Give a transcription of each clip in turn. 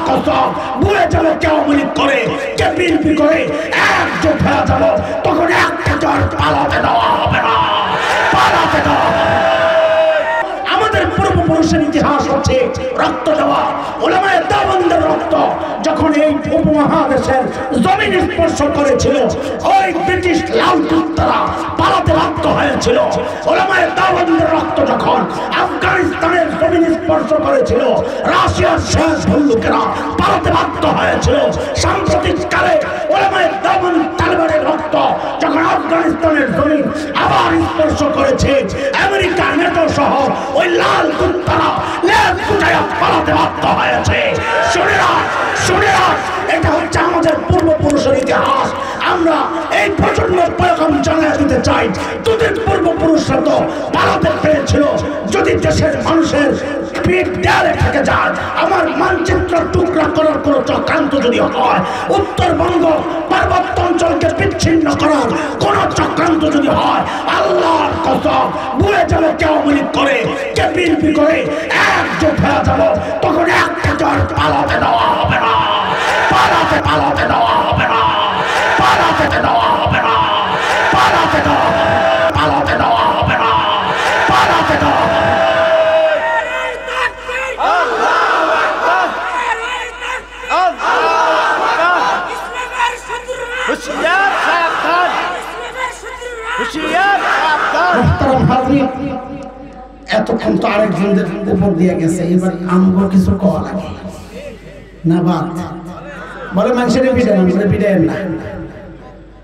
কসম ভুলে যাবে কে আওয়ামী লীগ করে কে বিএনপি করে, একজোট হয়ে যাবো, তখন একটা জন পালাতে দেওয়া হবে না, পালাতে দেওয়া হবে। আমাদের পূর্বপুরুষের ইতিহাস হচ্ছে রক্ত দেওয়া, উলামায়ে দেওবন্দের রক্ত যখন এই উপমহাদেশের জমিন স্পর্শ করেছিল, ওই ব্রিটিশ লাল কুত্তারা পালাতে বাধ্য হয়েছিল। উলামায়ে দেওবন্দের রক্ত যখন আফগানিস্তানের জমিন স্পর্শ করেছিল, রাশিয়ার শেষ ভল্লুকেরা পালাতে বাধ্য হয়েছিল। সাম্প্রতিক কালে উলামায়ে দেওবন্দ তালেবানের রক্ত যখন আফগানিস্তানের জমিন আবার স্পর্শ করেছে, আমেরিকা নেটো সহ ওই লাল কুত্তারা লেজ গুটাইয়া পালাতে বাধ্য হয়েছে। শুনেরা এটা হচ্ছে আমাদের পূর্বপুরুষের ইতিহাস। আমরা এই প্রজন্ম পয়গাম জানিয়ে দিতে চাই, তোদের পূর্বপুরুষরা তো পালাতে পেরেছিল। যদি দেশের মানুষের পিঠ দেয়ালে থেকে যায়, আমার মানচিত্র টুকরা করার কোনো চক্রান্ত যদি হয়, উত্তরবঙ্গ পার্বত্য অঞ্চলকে বিচ্ছিন্ন করার কোন চক্রান্ত যদি হয়, আল্লাহর কসম ভুলে যাবে কে আওয়ামী লীগ করে কে বিএনপি করে, একজোট হয়ে যাবো, তখন একটা জন পালাতে দেওয়া হবে না, পালাতে দেওয়া হবে না, পালাতে দেওয়া হবে না, পালাতে দেওয়া হবে না, পালাতে দেওয়া হবে না, পালাতে দেওয়া হবে না। এতক্ষণ তো আরেকজনদের উপর দিয়ে গেছে, এবার আমগো কিছু কওয়া লাগে না। বাদ বলে মানুষের পিটাই না।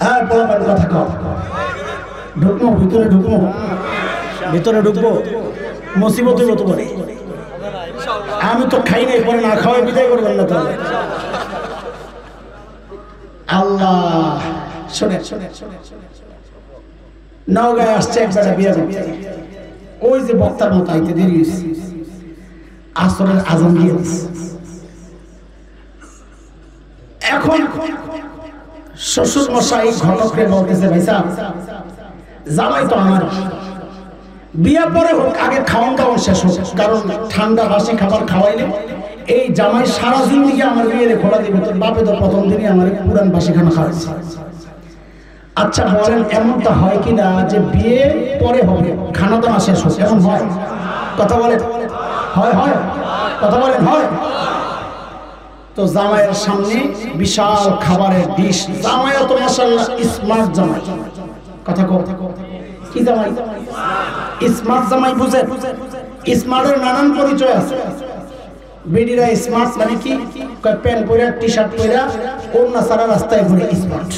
হ্যাঁ বলবেন কথা কও, ঢুকবো ভিতরে ঢুকবো মুসিবত মতো করে। আমি তো খাই নাই, পরে না খাওয়াই বিদায় করবেন না তাহলে। আল্লাহ শোনে নওগাঁয় আসছে একবার বিয়ে করতে, ওই যে বক্তার মতো আইতে দেরি হয়েছে, আসরের আজান দিয়ে এখন শ্বশুর মশাই ঘটকরে বলতেছে, ভাই সাহেব জামাই তো আমার, বিয়ে পরে হোক, আগে খাওয়ান দাওয়ান শেষ হোক, কারণ ঠান্ডা বাসি খাবার খাওয়াইলে এই জামাই সারা জিন্দেগি আমার বিয়ে খোলা দিবে। তোর বাপে তো প্রথম দিনই আমার পুরান বাসি খানা খাওয়াইছে। আচ্ছা বলেন এমনটা হয় কিনা যে বিয়ে পরে হবে খানা দানা শেষ হোক, এমন হয়? কথা বলেন হয়? কথা বলেন হয়? তো জামাইয়ের সামনে বিশাল খাবারের ডিশ, জামাই তো মাশাআল্লাহ স্মার্ট জামাই। কথা কি জামাই? স্মার্ট জামাই বুঝেন? স্মার্টের নানান পরিচয় আছে। বেডিরা স্মার্ট মানে কি? প্যান্ট পরে টি শার্ট পরে ওড়না সারা রাস্তায় ঘুরে স্মার্ট।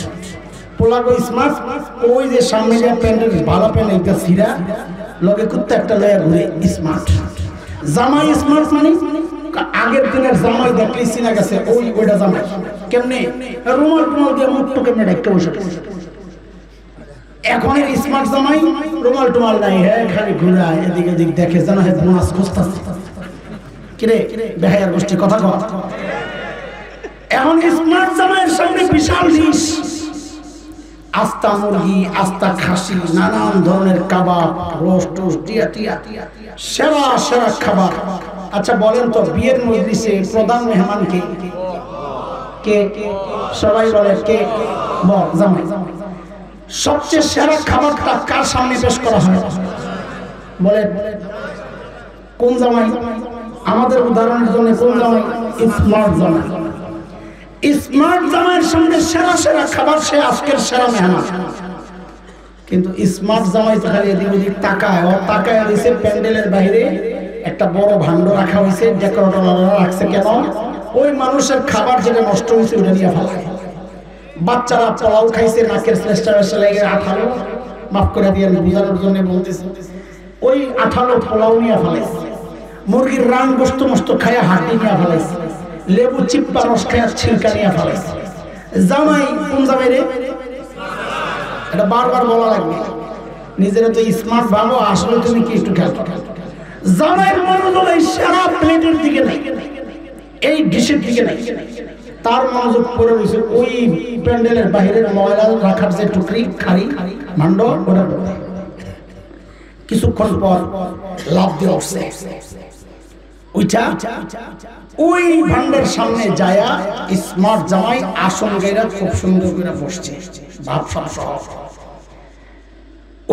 পোলাগো স্মার্ট ওই যে সামনে যে প্যান্টের ভালো প্যান্ট একটা সিরা লগে কুত্তা একটা লয়া ঘুরে স্মার্ট। জামাই স্মার্ট মানে আগের দিনের জামাই দেখলেই চিনা গেছে ওইটা জামাই। কেমনে? রুমাল দিয়ে মুখটু কেমনে ঢেকে বসে। এখন স্মার্ট জামাই রুমাল টুমাল নাই, হ্যাঁ খালি ঘুরায় এদিক এদিক দেখে, জানা হয় বোনাস খুঁজতেছে। কিরে বেহায়ার গোষ্ঠী কথা কর। এখন স্মার্ট জামাইয়ের সামনে বিশাল ডিশ, আস্তা মুরগি, আস্তা খাসি, নানান ধরনের কাবাব, রোস্ট টিয়া সেরা খাবার। আচ্ছা বলেন তো বিয়ের মজলিসে প্রধান মেহমান কে? সবাই বলে কে? বল জামাই। সবচেয়ে সেরা খাবারটা কার সামনে পেশ করা হয়? বলে কোন জামাই? আমাদের উদাহরণের জন্য কোন জামাই? স্মার্ট জামাই। স্মার্ট জামাইয়ের সঙ্গে সেরা খাবার, সে আজকের সেরা মেহমান। কিন্তু স্মার্ট জামাই তো খালি এদিক ওদিক তাকায় দিয়েছে। প্যান্ডেলের বাইরে একটা বড় ভাণ্ড রাখা হয়েছে, ডেকোরেটর রাখছে। কেন? ওই মানুষের খাবার যেটা নষ্ট হয়েছে ওটা নিয়ে ফেলায়। বাচ্চারা পোলাও খাইছে, নাকের শ্রেষ্ঠ লেগে আঠালো, মাফ করে দিয়ে বোঝানোর জন্য বলতেছে, ওই আঠালো পোলাও নিয়ে ফেলাইছে। মুরগির রান গোস্ত মস্ত খাইয়া হাড্ডি নিয়ে ফেলাইছে। লেবু চিপ্পা রস খাইয়া ছিলকা নিয়ে ফেলাইছে। জামাই কোন জামাই রে? এটা বারবার বলা লাগবে। নিজেরা তো স্মার্ট ভাবো, আসলে তুমি কি একটু খেয়াল করো। জামাইয়ের মনোযোগ এই সারা প্লেটের দিকে নাই, এই ডিশের দিকে নাই। তার মনোযোগ পড়ে রয়েছে ওই প্যান্ডেলের বাহিরের ময়লা রাখার যে টুকরি খাড়ি ভাণ্ড, ওটা কিছুক্ষণ পর লাভ দিয়ে উঠছে। ওইটা ওই ভান্ডার সামনে যায়া স্মার্ট জামাই আসন গাইরা খুব সুন্দর করে বসছে, ভাব সব সহ।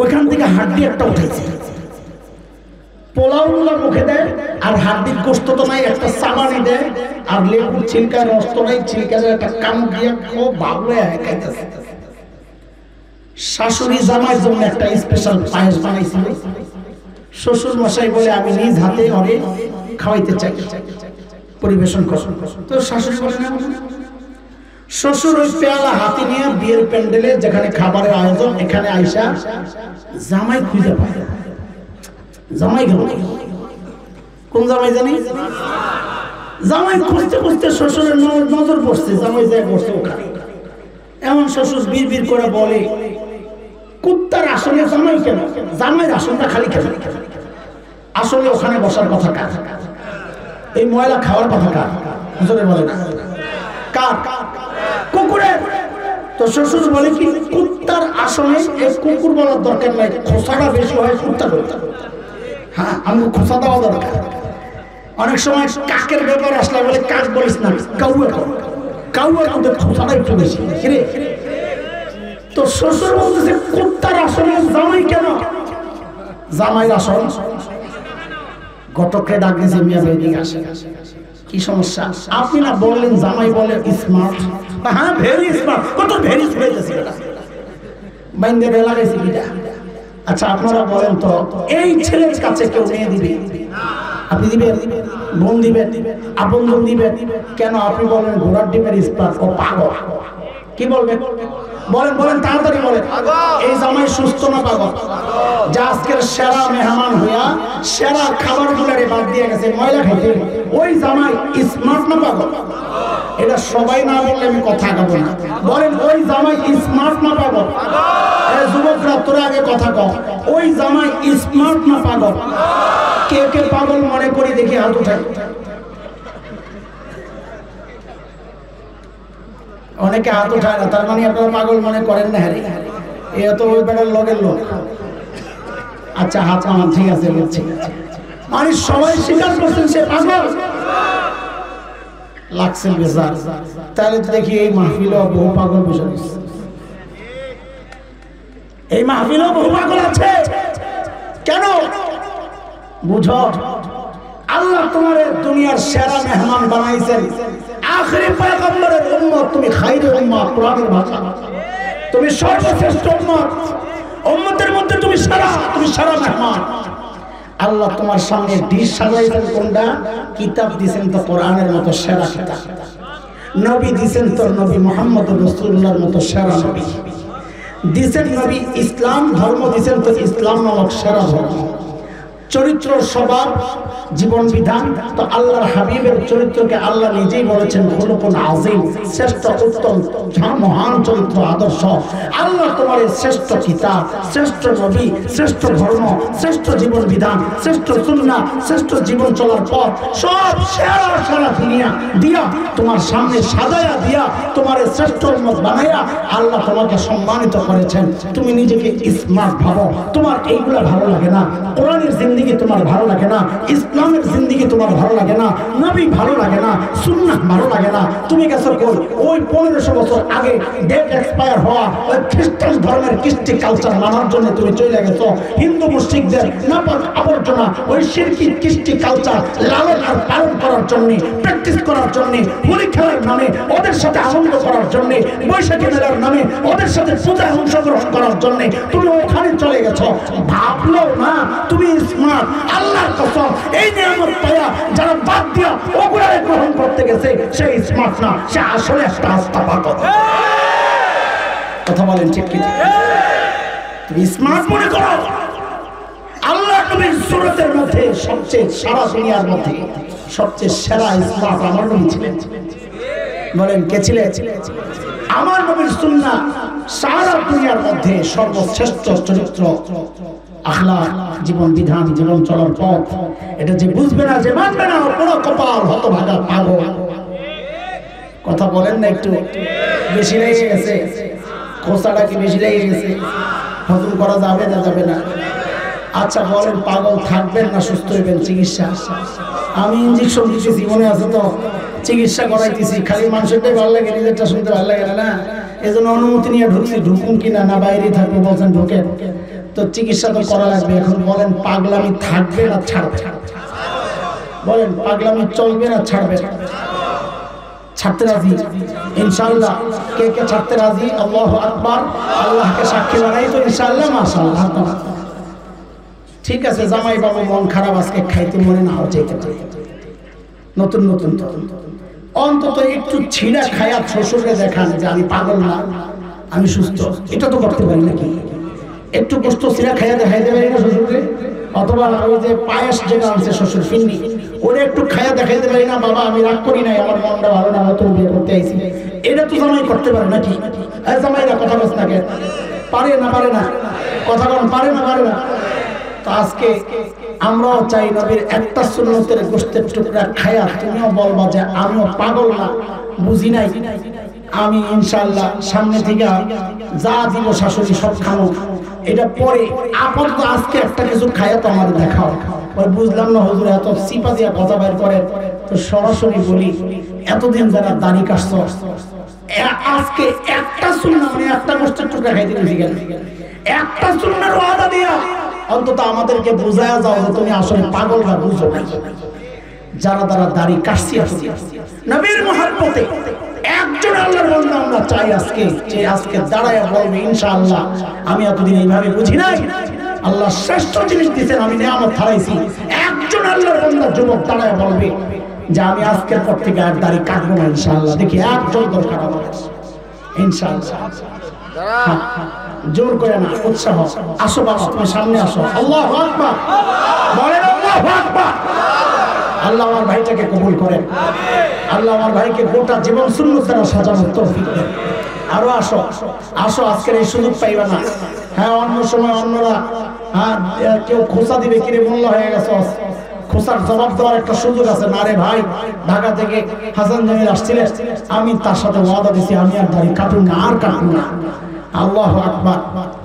ওইখান থেকে হাড্ডি একটা উঠেছে, পোলাওগুলো মুখে দেয়, আর হাড্ডির গোস্ত তো নাই, একটা সাবানি দেয়, আর লেবুর ছিলকা রস তো নাই, ছিলকা একটা কাম দিয়ে খুব ভাবলে খাইতেছে। শাশুড়ি জামাইয়ের জন্য একটা স্পেশাল পায়েস বানাইছিল। শ্বশুর মশাই বলে আমি নিজ হাতে ওরে খাওয়াইতে চাই, পরিবেশন করুন। তো শাশুড়ি বলে না। শ্বশুর ওই পেয়ালা হাতে নিয়ে বিয়ের প্যান্ডেলে যেখানে খাবারের আয়োজন, এখানে আইসা জামাই খুঁজে পায়। জামাই গেল, কোন জামাই জানি? জামাই খুঁজতে খুঁজতে শ্বশুরের নজর পড়ছে, জামাই যায় বসছে ওখানে। এমন শ্বশুর বীর বীর করে বলে, কুত্তার আসলে জামাই কেন? জামাইয়ের আসনটা খালি কেন? আসলে ওখানে বসার কথা কার? এই ময়লা খাওয়ার কথা কার? জোরে বলে না কার? কুকুরের। তো শ্বশুর বলে কি, কুত্তার আসনে এই কুকুর বলার দরকার নাই, খোসাটা বেশি হয় কুত্তা বলতে। হ্যাঁ, আমি খোসা দেওয়া দরকার। অনেক সময় কাকের ব্যাপারে আসলে বলে কাক বলিস না, কাউয়া কর। কাউয়ার মধ্যে খোসাটা একটু বেশি। তো শ্বশুর বলতেছে কুত্তার আসনে জামাই কেন? জামাইয়ের আসন। ঘটককে ডাক দিয়েছে, মিয়া ভাই দিকে আসে, কি সমস্যা? আপনি না বললেন জামাই বলে স্মার্ট। হ্যাঁ, ভেরি স্মার্ট। কত ভেরি হইতেছে এটা, বাইন্দে লাগাইছে কিটা। আচ্ছা আপনারা বলেন তো, এই ছেলের কাছে কেউ মেয়ে দিবে? আপনি দিবেন? বোন দিবেন? আপন বোন দিবেন? কেন আপনি বলেন ঘোড়ার ডিমের স্পার্ট ও পাগল? কি বলবেন? বলেন বলেন, তাড়াতাড়ি বলেন। এই জামাই সুস্থ না পাগল? যা আজকের সেরা মেহমান হইয়া সেরা খাবার গুলারে বাদ দিয়ে গেছে ময়লা খেতে, ওই জামাই স্মার্ট না পাগল? এটা সবাই না বললে আমি কথা আগাবো না। বলেন, ওই জামাই স্মার্ট না পাগল? যুবকরা তোরা আগে কথা কও, ওই জামাই স্মার্ট না পাগল? কে কে পাগল মনে করি দেখি হাত উঠাই। অনেকে হাত উঠায় না, তার মানে আপনারা পাগল মনে করেন না। হ্যাঁ, এ তো ওই বেড়ার লগের লোক। আচ্ছা হাত আমার ঠিক আছে বলছি, মানে সবাই স্বীকার করছেন সে পাগল লাগছে বেজার। তাহলে তো দেখি এই মাহফিলেও বহু পাগল বসে আছে, এই মাহফিলেও বহু পাগল আছে। কেন বুঝো? আল্লাহ তোমারে দুনিয়ার সেরা মেহমান বানাইছেন, আখেরি পয়গম্বরের উম্মত, তুমি খাইরুল উম্মাহ, কোরআনের ভাষা, তুমি সর্বশ্রেষ্ঠ উম্মত, উম্মতের মধ্যে তুমি সেরা মেহমান। আল্লাহ তোমার সামনে ডিশ সাজাইছেন কোনটা? কিতাব দিবেন তো কোরআনের মতো সেরা কিতাব, নবী দিবেন তো নবী মুহাম্মদুর রাসূলুল্লাহর মতো সেরা নবী দিবেন, নবী ইসলাম ধর্ম দিবেন তো ইসলাম নামক সেরা ধর্ম, চরিত্র স্বভাব জীবন বিধান। তো আল্লাহর হাবিবের চরিত্রকে আল্লাহ নিজেই বলেছেন খুলুকুন আযীম, শ্রেষ্ঠ উত্তম মহান চরিত্র আদর্শ। আল্লাহ তোমার শ্রেষ্ঠ কিতাব, শ্রেষ্ঠ নবী, শ্রেষ্ঠ ধর্ম, শ্রেষ্ঠ জীবন বিধান, শ্রেষ্ঠ সুন্নাহ, শ্রেষ্ঠ জীবন চলার পথ, সব সেরা সেরা দিয়া তোমার সামনে সাজায়া দিয়া তোমার শ্রেষ্ঠ উম্মত বানাইয়া আল্লাহ তোমাকে সম্মানিত করেছেন। তুমি নিজেকে স্মার্ট ভাবো, তোমার এইগুলা ভালো লাগে না, কোরআনের জিন্দেগি তোমার ভালো লাগে না, ইসলামের জিন্দেগি তোমার ভালো লাগে না, নবী ভালো লাগে না, সুন্নাহ ভালো লাগে না, তুমি গেছো কই ওই 1500 বছর আগে ডেট এক্সপায়ার হওয়া ওই খ্রিস্টান ধর্মের কৃষ্টি কালচার মানার জন্য তুমি চলে গেছো। হিন্দু মুশরিকদের নাপাক আবর্জনা ওই শিরকি কৃষ্টি কালচার লালন আর পালন করার জন্য, প্র্যাকটিস করার জন্য, হোলি খেলার নামে ওদের সাথে আনন্দ করার জন্য, বৈশাখী মেলার নামে ওদের সাথে পূজায় অংশগ্রহণ করার জন্য তুমি ওখানে চলে গেছো। ভাবলো না তুমি স্মার্ট। আল্লাহর কসম, এই নিয়ামত পায়া যারা বাদ দিয়া ওগুলারে গ্রহণ করতে গেছে সেই স্মার্ট না, সে আসলে একটা আস্থা পাগল। কথা বলেন ঠিক কি? তুমি স্মার্ট মনে করো। আল্লাহ নবীর সুরতের মধ্যে সবচেয়ে সারা দুনিয়ার মধ্যে সবচেয়ে সেরা স্মার্ট আমার নবী ছিলেন। বলেন কে ছিলেন? আমার নবীর সুন্নাহ সারা দুনিয়ার মধ্যে সর্বশ্রেষ্ঠ চরিত্র, আখলাক, জীবন বিধান, জীবন চলার পথ। এটা যে বুঝবে না, যে মানবে না, পুরো কপাল, হতভাগা পাগল। কথা বলেন না, একটু বেশি লেগে গেছে, খোসাটা কি বেশি লেগে গেছে? হজম করা যাবে না? যাবে না। আচ্ছা বলেন, পাগল থাকবেন না সুস্থ হইবেন? চিকিৎসা আমি ইঞ্জেকশন দিতেছি মনে আছে তো, চিকিৎসা করাইতেছি, খালি মানুষেরটাই ভালো লাগে, নিজেরটা শুনতে ভালো লাগে না। এই জন্য অনুমতি নিয়ে ঢুকছি, ঢুকুন কিনা না বাইরে থাকবো বলছেন ঢুকেন, তো চিকিৎসা তো করা লাগবে। এখন বলেন পাগলামি থাকবে না ছাড়বে? বলেন পাগলামি চলবে না ছাড়বে? ছাড়তে রাজি ইনশাআল্লাহ? কে কে ছাড়তে রাজি? আল্লাহু আকবার, আল্লাহকে সাক্ষী বানাই তো ইনশাআল্লাহ। মাশাআল্লাহ, ঠিক আছে। জামাই বাবু মন খারাপ, আজকে খাইতে মনে না হচ্ছে, নতুন নতুন অন্তত একটু ছিঁড়া খায়া শ্বশুরকে দেখান যে আমি পাগল না, আমি সুস্থ। এটা তো করতে পারি নাকি? একটু কষ্ট ছিঁড়া খাইয়া দেখাইতে পারি না শ্বশুরকে? অথবা ওই যে পায়েস যেটা আনছে শ্বশুর ফিন্নি, ওরা একটু খাইয়া দেখাইতে পারি না, বাবা আমি রাগ করি নাই, আমার মনটা ভালো না, নতুন বিয়ে করতে আইছি। এটা তো জামাই করতে পারে নাকি? জামাইরা কথা বলছে না, পারে না? পারে না? কথা বলেন, পারে না? পারে না? তো আজকে আমরাও চাই নবীর একটা সুন্নতের গোশতের টুকরা খায়া তুমিও বলবা যে আমিও পাগল না, বুঝি নাই, আমি ইনশাআল্লাহ সামনে থেকে যা দিব শাশুড়ি সব খাবো। এটা পরে আপাতত আজকে একটা কিছু খায়া তো আমার দেখাও। ওই বুঝলাম না হুজুর এত সিপা দিয়া কথা বের করে, তো সরাসরি বলি এতদিন যারা দাড়ি কাটছ, আজকে একটা সুন্নাহ মানে একটা গোশতের টুকরা খাইতে গেছি কেন? একটা সুন্নাহর ওয়াদা দিয়া অন্তত আমাদেরকে বুঝায়া যাও যে তুমি আসলে পাগল না, বুঝো না। যারা যারা দাড়ি কাটছি নবীর মুহাব্বতে একজন আল্লাহর বান্দা আমরা চাই আজকে যে আজকে দাঁড়ায় বলবে ইনশাআল্লাহ আমি এতদিন এইভাবে বুঝি নাই, আল্লাহ শ্রেষ্ঠ জিনিস দিয়েছেন, আমি নিয়ামত হারাইছি। একজন আল্লাহর বান্দা যুবক দাঁড়ায় বলবে যে আমি আজকের পর থেকে আর দাড়ি কাটবো না ইনশাআল্লাহ। দেখি একজন দরকার আমাদের ইনশাআল্লাহ। জোর করে না, উৎসাহ। আসো বাবা, তুমি সামনে আসো। আল্লাহু আকবার বলেন, আল্লাহু আকবার। আল্লাহ আমার ভাইটাকে কবুল করেন, আল্লাহ আমার ভাইকে গোটা জীবন সুন্নাত দ্বারা সাজানোর তৌফিক দেন। আরো আসো, আসো, আজকের এই সুযোগ পাইবা না। হ্যাঁ, অন্য সময় অন্যরা কেউ খোঁচা দিবে, কিরে মোল্লা হয়ে গেছে, খোঁচার জবাব দেওয়ার একটা সুযোগ আছে না রে ভাই। ঢাকা থেকে হাসান জামিল আসছিলেন, আমি তার সাথে ওয়াদা দিছি আমি আর দাড়ি কাটুন না, আর কাটুন না। আল্লাহু আকবার।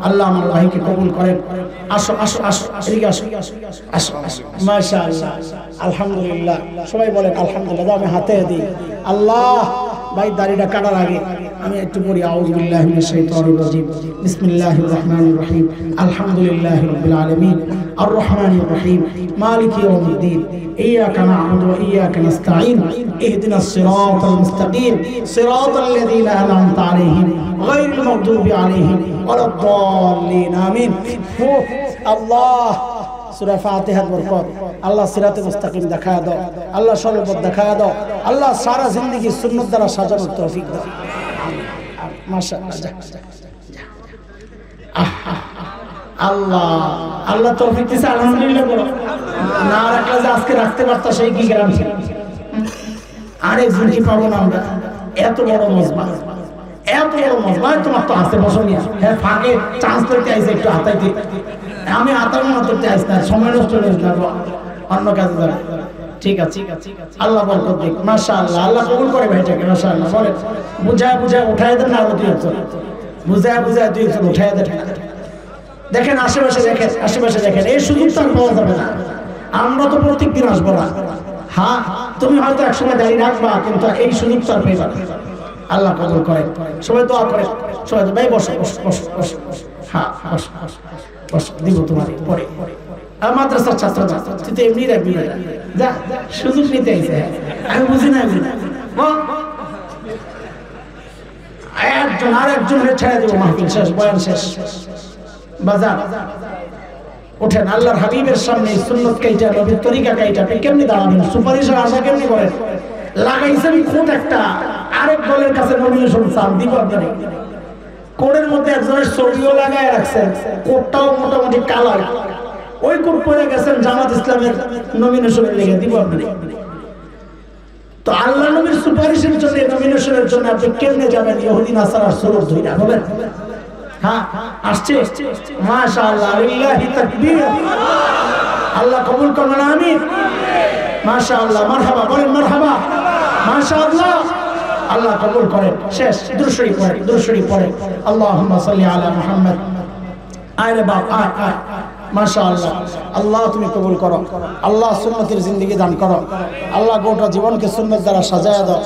আল্লাহ আমার ভাইকে কবুল করেন। আসো আসো আসো, এদিকে আসো আসো আসো। মাশাআল্লাহ, আলহামদুলিল্লাহ। সবাই বলেন আলহামদুলিল্লাহ। আমি হাতে দিই। আল্লাহ ভাই দাড়িটা কাটার আগে আমি একটু পড়ি আউযু বিল্লাহি মিনাশ শাইতানির রাজিম। বিসমিল্লাহির রহমানির রহিম। আলহামদুলিল্লাহি রাব্বিল আলামিন আর রহমানির রহিম মালিকি ইয়াউমিদ্দিন ইয়্যাকা না'বুদু ওয়া ইয়্যাকা নাস্তাঈন ইহদিনাস সিরাতাল মুস্তাকিম সিরাতাল লাযীনা আন'আমতা আলাইহিম গায়রিল মাগদুবি আলাইহিম ওয়ালাদ-দাল্লিন আমিন। আল্লাহ সূরা ফাতিহার বরকত, আল্লাহ সিরাতে মুস্তাকিম দেখায়া দাও, আল্লাহ সরবত দেখায়া দাও, আল্লাহ সারা জিন্দেগি সুন্নাত দ্বারা সাজানোর তৌফিক দাও। মাশাআল্লাহ। আল্লাহ আল্লাহ তৌফিক দিয়েছে, আলহামদুলিল্লাহ বলো না। রাখলে যে আজকে রাখতে পারতা সেই কি গ্যারান্টি? আরেকজন কি পাবো না আমরা? এত বড় মজমা, এত বড় মজমা তোমার তো আছে বসনিয়া। হ্যাঁ, ফাঁকে চান্স করতে আইছে একটু হাতাইতে, আমি হাতার মতো করতে আইস না, সময় নষ্ট হয়ে যাবো অন্য কাজে যাবে। ঠিক আছে, আল্লাহ বরকত দিক। মাশাআল্লাহ, আল্লাহ কবুল করে ভাইটাকে। মাশাআল্লাহ। বলে বুঝায় বুঝায় উঠায় দেন না, আরো দুই একজন বুঝায় বুঝায় দুই একজন উঠায় দেন। দেখেন আশেপাশে, দেখেন আশেপাশে, দেখেন এই সুযোগটা পাওয়া যাবে না। আমরা তো প্রত্যেক দিন আসবো না। হ্যাঁ, তুমি হয়তো একসময় দাঁড়িয়ে রাখবা, কিন্তু এই সুযোগটা আর পেয়ে যাবে। আল্লাহ কবুল করে। সবাই দোয়া করে, সবাই ভাই বসো বসো বসো বসো। হ্যাঁ বসো বসো, দিব তোমার পরে। মাদ্রাসার ছাত্র তুই তো এমনি রাখবি না, যা সুযোগ নিতে আইছে। আমি বুঝি না, একজন আর একজন ছেড়ে দেবো, মাহফিল শেষ, বয়ান শেষ, বাজার ওঠেন। আল্লাহর হাবিবের সামনে সুন্নত কাইটা, নবীর তরিকা কাইটা আপনি কেমনি দাঁড়াবেন? সুপারিশের আশা কেমনি করেন? লাগাইছেন কোট একটা, আরেক দলের কাছে নমিনেশন চান, দিব আপনার কোটের মধ্যে একজনের ছবিও লাগায় রাখছেন, কোটটাও মোটামুটি কালার, ওই কোট পরে গেছেন জামাত ইসলামের নমিনেশনের লেগে, দিব আপনি। তো আল্লাহ নবীর সুপারিশের জন্য, নমিনেশনের জন্য আপনি কেমনে যাবেন? ইহুদি নাসারার সুরত ধইরা বলেন। হ্যাঁ আসছে, মাশাআল্লাহ, লিল্লাহি তাকবীর। আল্লাহ কবুল করুন, আমিন। মাশাআল্লাহ, মারহাবা বলেন, মারহাবা, মাশাআল্লাহ। আল্লাহ কবুল করেন। শেষ, দুরূদ শরীফ পড়ে, দুরূদ শরীফ পড়ে। আল্লাহুম্মা সাল্লি আলা মুহাম্মদ। আয় রে বাপ, আয় আয় মাশাআল্লাহ। আল্লাহ তুমি কবুল করো, আল্লাহ সুন্নতের জিন্দেগি দান করো, আল্লাহ গোটা জীবনকে সুন্নত দ্বারা সাজায়া দাও।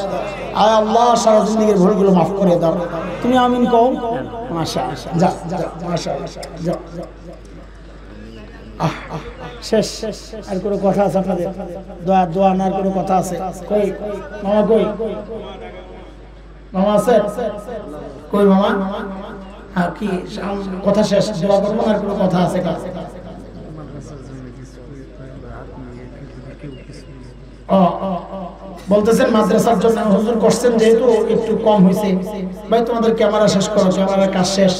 আয় আল্লাহ সারা জিন্দেগির ভুলগুলো মাফ করে দাও। তুমি আমিন কও। মাশাআল্লাহ, যা যা মাশাআল্লাহ, যা। শেষ। আর কোনো কথা আছে আপনাদের? দোয়া না, আর কোনো কথা আছে? কই মামা, কই মামা আছে? কই মামা? হ্যাঁ, কি কথা শেষ? দোয়া করবো, আর কোনো কথা আছে? বলতেছেন মাদ্রাসার জন্য হুজুর করছেন, যেহেতু একটু কম হয়েছে। ভাই তোমাদের ক্যামেরা শেষ করো, ক্যামেরার কাজ শেষ।